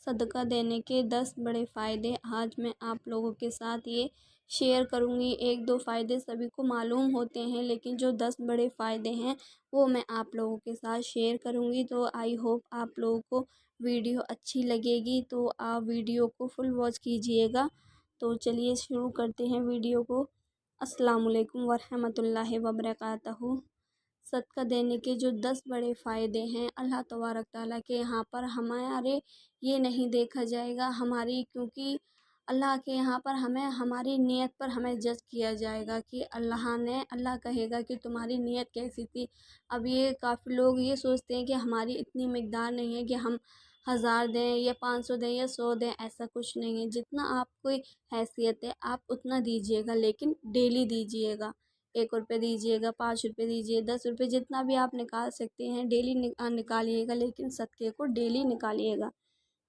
صدقہ دینے کے 10 بڑے فائدے آج میں آپ لوگوں کے ساتھ یہ شیئر کروں گی۔ ایک دو فائدے سبھی کو معلوم ہوتے ہیں، لیکن جو 10 بڑے فائدے ہیں وہ میں آپ لوگوں کے ساتھ شیئر کروں گی۔ تو آئی ہوپ آپ لوگوں کو ویڈیو اچھی لگے گی، تو آپ ویڈیو کو فل واچ کیجیے گا۔ تو چلیے شروع کرتے ہیں ویڈیو کو۔ السلام علیکم ورحمۃ اللہ وبرکاتہ۔ صدقہ دینے کے جو 10 بڑے فائدے ہیں، اللہ تبارک تعالیٰ کے یہاں پر ہمارے یہ نہیں دیکھا جائے گا ہماری، کیونکہ اللہ کے یہاں پر ہماری نیت پر ہمیں جج کیا جائے گا کہ اللہ کہے گا کہ تمہاری نیت کیسی تھی۔ اب یہ کافی لوگ یہ سوچتے ہیں کہ ہماری اتنی مقدار نہیں ہے کہ ہم 1000 دیں یا 500 دیں یا 100 دیں، ایسا کچھ نہیں ہے۔ جتنا آپ کو حیثیت ہے آپ اتنا دیجیے گا، لیکن ڈیلی دیجیے گا۔ 1 روپے دیجیے گا، 5 روپے دیجیے، 10 روپے، جتنا بھی آپ نکال سکتے ہیں ڈیلی نکالیے گا، لیکن صدقے کو ڈیلی نکالیے گا۔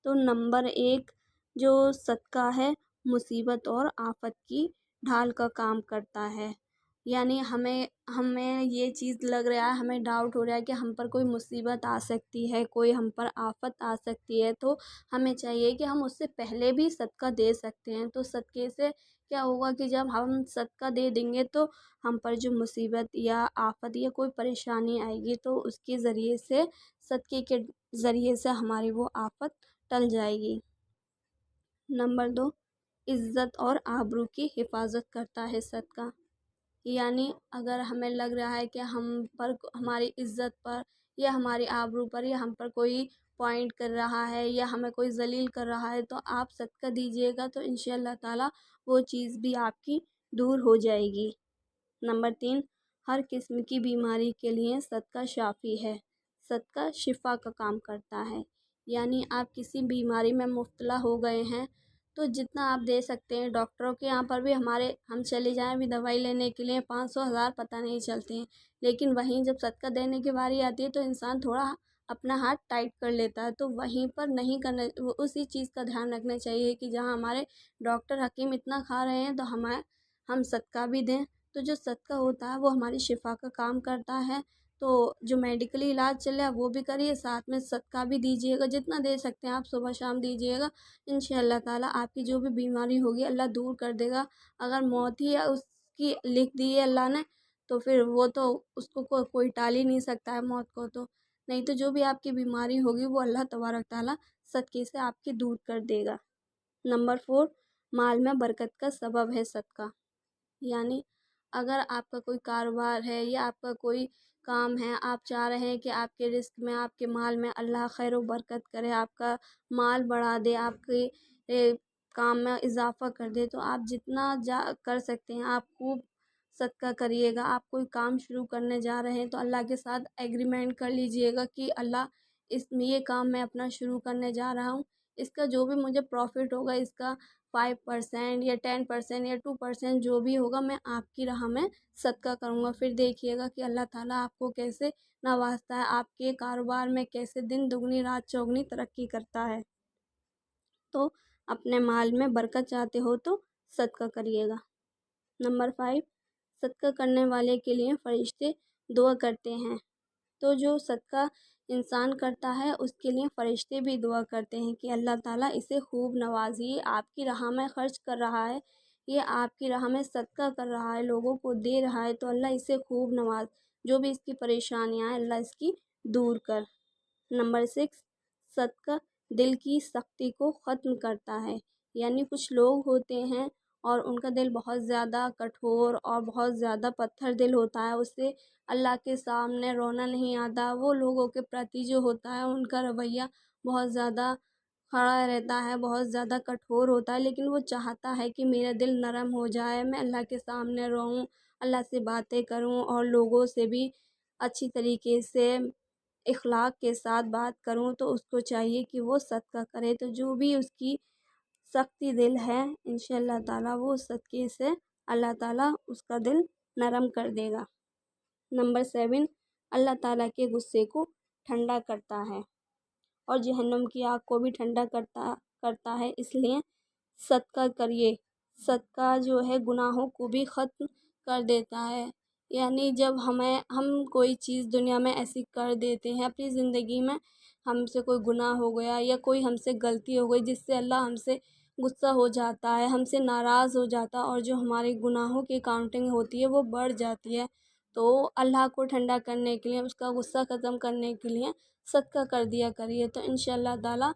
تو نمبر 1 جو صدقہ ہے مصیبت اور آفت کی ڈھال کا کام کرتا ہے۔ یعنی ہمیں یہ چیز لگ رہا ہے، ہمیں ڈاؤٹ ہو رہا ہے کہ ہم پر کوئی مصیبت آ سکتی ہے، کوئی ہم پر آفت آ سکتی ہے، تو ہمیں چاہیے کہ ہم اس سے پہلے بھی صدقہ دے سکتے ہیں۔ تو صدقے سے کیا ہوگا کہ جب ہم صدقہ دے دیں گے تو ہم پر جو مصیبت یا آفت یا کوئی پریشانی آئے گی تو اس کے ذریعے سے، صدقے کے ذریعے سے ہماری وہ آفت ٹل جائے گی۔ نمبر 2 عزت اور آبرو کی حفاظت کرتا ہے صدقہ۔ یعنی اگر ہمیں لگ رہا ہے کہ ہماری عزت پر یا ہماری آبرو پر یا ہم پر کوئی پوائنٹ کر رہا ہے یا ہمیں کوئی ذلیل کر رہا ہے، تو آپ صدقہ دیجیے گا تو انشاءاللہ تعالیٰ وہ چیز بھی آپ کی دور ہو جائے گی۔ نمبر 3 ہر قسم کی بیماری کے لیے صدقہ شافی ہے۔ صدقہ شفا کا کام کرتا ہے۔ یعنی آپ کسی بیماری میں مبتلا ہو گئے ہیں تو جتنا آپ دے سکتے ہیں، ڈاکٹروں کے یہاں پر بھی ہم چلے جائیں بھی دوائی لینے کے لیے 500 1000 پتہ نہیں چلتے ہیں، لیکن وہیں جب صدقہ دینے کی باری آتی ہے تو انسان تھوڑا اپنا ہاتھ ٹائٹ کر لیتا ہے۔ تو وہیں پر نہیں کرنا، اسی چیز کا دھیان رکھنا چاہیے کہ جہاں ہمارے ڈاکٹر حکیم اتنا کھا رہے ہیں تو ہم صدقہ بھی دیں۔ تو جو صدقہ ہوتا ہے وہ ہماری شفا کا کام کرتا ہے۔ تو جو میڈیکلی علاج چل رہا ہے وہ بھی کریے، ساتھ میں صدقہ بھی دیجیے گا، جتنا دے سکتے ہیں آپ صبح شام دیجیے گا۔ انشاءاللہ تعالیٰ آپ کی جو بھی بیماری ہوگی اللہ دور کر دے گا۔ اگر موت ہی اس کی لکھ دی ہے اللہ نے تو پھر وہ تو اس کو کوئی ٹال ہی نہیں سکتا ہے موت کو، تو نہیں تو جو بھی آپ کی بیماری ہوگی وہ اللہ تبارک تعالیٰ صدقے سے آپ کی دور کر دے گا۔ نمبر 4 مال میں برکت کا سبب ہے صدقہ۔ یعنی اگر آپ کا کوئی کاروبار ہے یا آپ کا کوئی کام ہے، آپ چاہ رہے ہیں کہ آپ کے رزق میں، آپ کے مال میں اللہ خیر و برکت کرے، آپ کا مال بڑھا دے، آپ کے کام میں اضافہ کر دے، تو آپ جتنا کر سکتے ہیں آپ خوب صدقہ کریے گا۔ آپ کوئی کام شروع کرنے جا رہے ہیں تو اللہ کے ساتھ ایگریمنٹ کر لیجئے گا کہ اللہ یہ کام میں اپنا شروع کرنے جا رہا ہوں، اس کا جو بھی مجھے پروفٹ ہوگا، اس کا 5% یا 10% یا 2% جو بھی ہوگا میں آپ کی راہ میں صدقہ کروں گا۔ پھر دیکھیے گا کہ اللہ تعالیٰ آپ کو کیسے نوازتا ہے، آپ کے کاروبار میں کیسے دن دگنی رات چوگنی ترقی کرتا ہے۔ تو اپنے مال میں برکت چاہتے ہو تو صدقہ کریے گا۔ نمبر 5 صدقہ کرنے والے کے لیے فرشتے دعا کرتے ہیں۔ تو جو صدقہ انسان کرتا ہے اس کے لیے فرشتے بھی دعا کرتے ہیں کہ اللہ تعالیٰ اسے خوب نوازیے، آپ کی راہ میں خرچ کر رہا ہے، یہ آپ کی راہ میں صدقہ کر رہا ہے، لوگوں کو دے رہا ہے، تو اللہ اسے خوب نواز، جو بھی اس کی پریشانیاں ہیں اللہ اس کی دور کر۔ نمبر 6 صدقہ دل کی سختی کو ختم کرتا ہے۔ یعنی کچھ لوگ ہوتے ہیں اور ان کا دل بہت زیادہ کٹھور اور بہت زیادہ پتھر دل ہوتا ہے، اس سے اللہ کے سامنے رونا نہیں آتا۔ وہ لوگوں کے پرتی جو ہوتا ہے ان کا رویہ بہت زیادہ کھڑا رہتا ہے، بہت زیادہ کٹھور ہوتا ہے، لیکن وہ چاہتا ہے کہ میرا دل نرم ہو جائے، میں اللہ کے سامنے روؤں، اللہ سے باتیں کروں اور لوگوں سے بھی اچھی طریقے سے اخلاق کے ساتھ بات کروں۔ تو اس کو چاہیے کہ وہ صدقہ کرے۔ تو جو بھی اس کی سختی دل ہے انشاءاللہ تعالیٰ وہ صدقے سے اللہ تعالیٰ اس کا دل نرم کر دے گا۔ نمبر 7 اللہ تعالیٰ کے غصے کو ٹھنڈا کرتا ہے اور جہنم کی آگ کو بھی ٹھنڈا کرتا ہے، اس لیے صدقہ کریے۔ صدقہ جو ہے گناہوں کو بھی ختم کر دیتا ہے۔ یعنی جب ہم کوئی چیز دنیا میں ایسی کر دیتے ہیں اپنی زندگی میں، ہم سے کوئی گناہ ہو گیا یا کوئی ہم سے غلطی ہو گئی جس سے اللہ ہم سے غصہ ہو جاتا ہے، ہم سے ناراض ہو جاتا ہے، اور جو ہمارے گناہوں کی کاؤنٹنگ ہوتی ہے وہ بڑھ جاتی ہے، تو اللہ کو ٹھنڈا کرنے کے لیے، اس کا غصہ ختم کرنے کے لیے صدقہ کر دیا کریے، تو انشاءاللہ تعالیٰ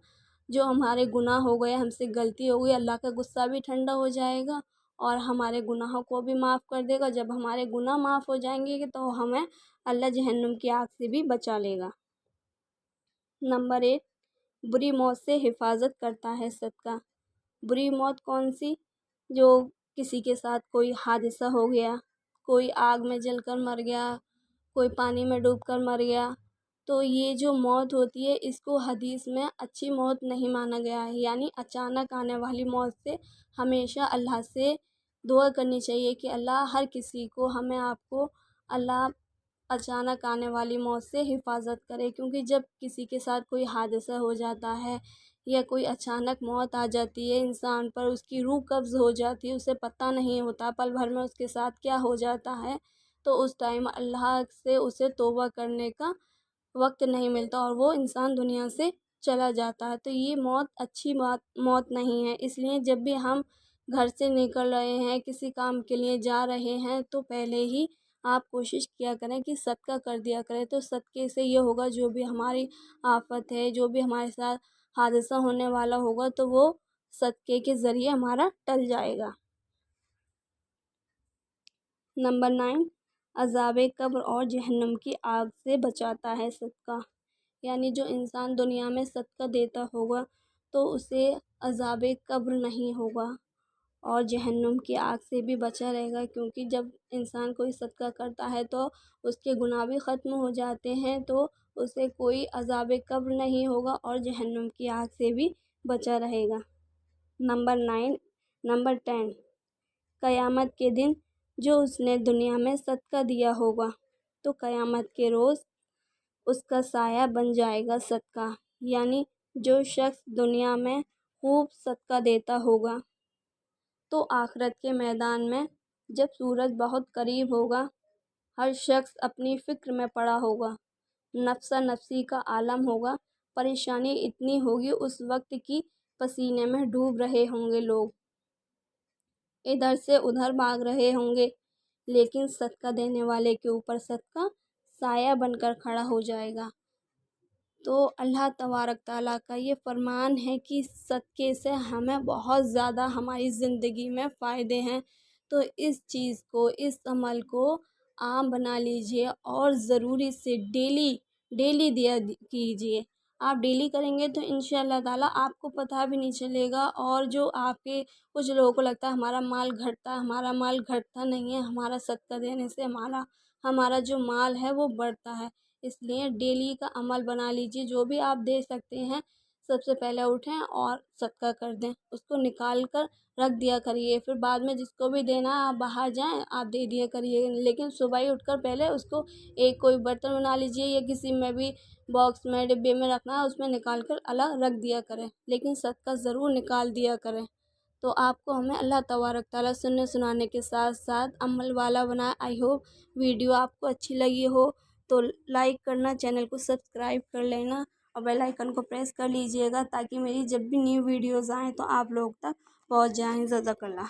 جو ہمارے گناہ ہو گئے، ہم سے غلطی ہو گئی، اللہ کا غصہ بھی ٹھنڈا ہو جائے گا اور ہمارے گناہوں کو بھی معاف کر دے گا۔ جب ہمارے گناہ معاف ہو جائیں گے تو ہمیں اللہ جہنم کی آگ سے بھی بچا لے گا۔ نمبر 8، بری موت سے حفاظت کرتا ہے صدقہ۔ بری موت کون سی؟ جو کسی کے ساتھ کوئی حادثہ ہو گیا، کوئی آگ میں جل کر مر گیا، کوئی پانی میں ڈوب کر مر گیا، تو یہ جو موت ہوتی ہے اس کو حدیث میں اچھی موت نہیں مانا گیا ہے، یعنی اچانک آنے والی موت سے ہمیشہ اللہ سے دعا کرنی چاہیے کہ اللہ ہر کسی کو، ہمیں آپ کو اللہ اچانک آنے والی موت سے حفاظت کرے، کیونکہ جب کسی کے ساتھ کوئی حادثہ ہو جاتا ہے یا کوئی اچانک موت آ جاتی ہے انسان پر، اس کی روح قبض ہو جاتی ہے، اسے پتہ نہیں ہوتا پل بھر میں اس کے ساتھ کیا ہو جاتا ہے، تو اس ٹائم اللہ سے اسے توبہ کرنے کا وقت نہیں ملتا اور وہ انسان دنیا سے چلا جاتا ہے، تو یہ موت اچھی موت نہیں ہے۔ اس لیے جب بھی ہم گھر سے نکل رہے ہیں، کسی کام کے لیے جا رہے ہیں، تو پہلے ہی آپ کوشش کیا کریں کہ صدقہ کر دیا کریں، تو صدقے سے یہ ہوگا جو بھی ہماری آفت ہے، جو بھی ہمارے ساتھ حادثہ ہونے والا ہوگا تو وہ صدقے کے ذریعے ہمارا ٹل جائے گا۔ نمبر 9، عذاب قبر اور جہنم کی آگ سے بچاتا ہے صدقہ، یعنی جو انسان دنیا میں صدقہ دیتا ہوگا تو اسے عذاب قبر نہیں ہوگا اور جہنم کی آگ سے بھی بچا رہے گا، کیونکہ جب انسان کوئی صدقہ کرتا ہے تو اس کے گناہ بھی ختم ہو جاتے ہیں، تو اسے کوئی عذاب قبر نہیں ہوگا اور جہنم کی آگ سے بھی بچا رہے گا۔ نمبر 10، قیامت کے دن جو اس نے دنیا میں صدقہ دیا ہوگا تو قیامت کے روز اس کا سایہ بن جائے گا صدقہ، یعنی جو شخص دنیا میں خوب صدقہ دیتا ہوگا تو آخرت کے میدان میں جب سورج بہت قریب ہوگا، ہر شخص اپنی فکر میں پڑا ہوگا، نفسا نفسی کا عالم ہوگا، پریشانی اتنی ہوگی اس وقت کی پسینے میں ڈوب رہے ہوں گے لوگ، ادھر سے ادھر بھاگ رہے ہوں گے، لیکن صدقہ دینے والے کے اوپر صدقہ سایہ بن کر کھڑا ہو جائے گا۔ تو اللہ تبارک تعالیٰ کا یہ فرمان ہے کہ صدقے سے ہمیں بہت زیادہ ہماری زندگی میں فائدے ہیں، تو اس چیز کو، اس عمل کو عام بنا لیجئے اور ضروری سے ڈیلی دیا کیجئے۔ آپ ڈیلی کریں گے تو انشاءاللہ تعالیٰ آپ کو پتہ بھی نہیں چلے گا، اور جو آپ کے کچھ لوگوں کو لگتا ہے ہمارا مال گھٹتا نہیں ہے، ہمارا صدقہ دینے سے ہمارا جو مال ہے وہ بڑھتا ہے، اس لیے ڈیلی کا عمل بنا لیجیے، جو بھی آپ دے سکتے ہیں سب سے پہلے اٹھیں اور صدقہ کر دیں، اس کو نکال کر رکھ دیا کریے، پھر بعد میں جس کو بھی دینا ہے آپ باہر جائیں آپ دے دیا کریے، لیکن صبح ہی اٹھ کر پہلے اس کو ایک کوئی برتن بنا لیجیے یا کسی میں بھی باکس میں ڈبے میں رکھنا ہے اس میں نکال کر الگ رکھ دیا کریں، لیکن صدقہ ضرور نکال دیا کریں۔ تو آپ کو ہمیں اللہ تبارک تعالیٰ سننے سنانے کے ساتھ ساتھ عمل والا بنائے۔ آئی ہوپ ویڈیو آپ کو اچھی لگی ہو تو لائک کرنا، چینل کو سبسکرائب کر لینا اور بیل آئیکن کو پریس کر لیجئے گا تاکہ میری جب بھی نیو ویڈیوز آئیں تو آپ لوگ تک پہنچ جائیں۔ جزاک اللہ۔